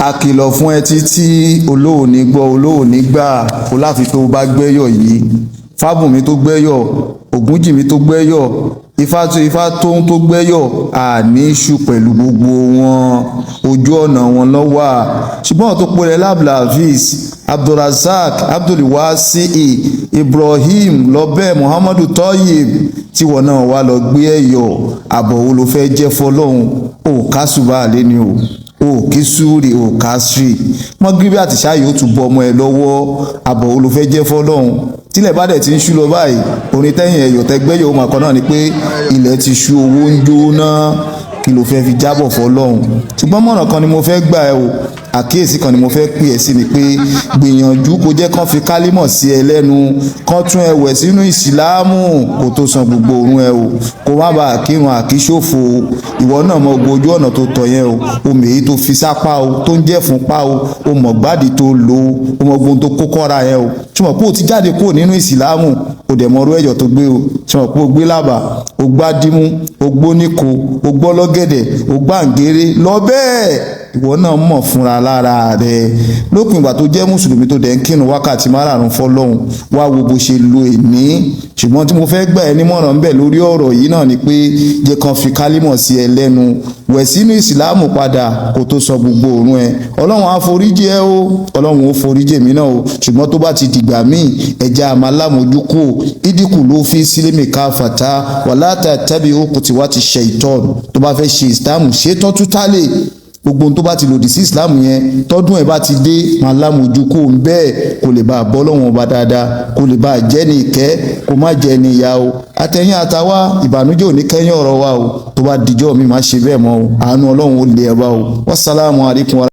àkìlọ̀ fún ẹ títí olóòní gbọ́ olóòní gbà kó láfi tó bá gbẹ́yọ̀ yìí fábùnmi tó gbẹ́yọ̀ ògúnjìmí tó gbẹ́yọ̀ ifá tó ń tó gbẹ́yọ̀ àní iṣu pẹ̀lú gbogbo wọn ojú ọ̀nà wọn lọ́wọ́ ṣùgbọ́n tó pọ̀lẹ̀ lablavis abdulrasaq abdulwasi ibrahim lọ́bẹ̀ muhammadu toyib tí wọn náà wá lọ gbé ẹ̀yọ̀ àbọ̀ wo ló fẹ́ jẹ́ fọlọ́hún ò kásùbà lé ní o kí súrì ò kásírì mọ́gíríbì àti ṣáàyè ó tún bọ ọmọ ẹ lọ́wọ́ àbọ̀ wo ló fẹ́ jẹ́ fọlọ́hún tílẹ̀ bá dẹ̀ ti ń ṣú lọ báyìí orin tẹ́yìn ẹ̀yọ̀ tẹ́gbẹ́yọ̀ ọmọ kan náà ni pé ilẹ̀ ti ṣú owó ń jóná kí ló fẹ́ fi jábọ̀ fọlọ́hún ṣùgbọ́n mọ̀ràn kan ni mo fẹ́ gbà ẹ o àkíyèsí kan ni mo fẹ́ pè ẹ́ sí ni pé gbìyànjú kó jẹ́ kán fi kálímọ̀ sí ẹ lẹ́nu kán tún ẹ wẹ̀ sínú ìsìláàmù kó tó san gbogbo òrun ẹ o kó má bàa kírun àkíṣòfò ìwọ náà mọ ojú ọ̀nà tó tọ̀ yẹn o omi èyí tó fi sápá o tó ń jẹ́ fúnpá o mọ̀ gbádìí tó lò o mọ̀ gbóhun tó kó kọ́ra yẹn o ṣùgbọ́n pé o ti jáde kúrò nínú ìsìláàmù o dẹ̀ mọ orú ẹ̀jọ̀ tó gbé o ṣùgbọ́n pé o gbé lábà o gbá dímú o gbó níko o gbọ́ lọ́gẹ̀dẹ̀ o gbá ǹgéré lọ bẹ́ẹ̀ ìwọ náà mọ̀ fúnra lára rẹ̀ lópin ìgbà tó jẹ́ mùsùlùmí tó dẹ̀ ń kírun wákàtí márààrún fọlọ́hún wá wo bó ṣe lo èní ṣùgbọ́n tí mo fẹ́ gbà ẹ́ nímọ̀ràn ń bẹ̀ lórí ọ̀rọ̀ yìí náà ni pé jẹ́ kan fi kálímọ̀ sí ẹ lẹ́nu wẹ̀ sínú ìsìláàmù padà kó tó sọ gbogbo òrun ẹ ọlọ́run á foríjì ẹ o ọlọ́run ó foríjì èmi náà o ṣùgbọ́n tó bá ti dìgbà míì ẹja àmàlámójúkú ìdínkù ló fi sílẹ̀mì káfàtà wàláàtà tàbí òkú tí wàá ti ṣe ìtọ́nù tó bá fẹ́ ṣe ìsìláàmù ṣe tán tútálẹ̀ gbogbo tó bá ti lòdì sí islam yẹn tọdún ẹ bá ti dé máa lámójú kó ń bẹ́ẹ̀ kó lè bá bọ́ lọ́wọ́n ọba dáadáa kó lè bá jẹ́ ní ìkẹ́ kó má jẹ́ ní ìyá o àtẹ̀yìn àtàwa ìbànújẹ́ ò ní kẹ́yìn ọ̀rọ̀ wa o tó bá dijọ́ mi má ṣe bẹ́ẹ̀ mọ́ o àánú ọlọ́run ó lè ẹ bá o wassalamu alaikum.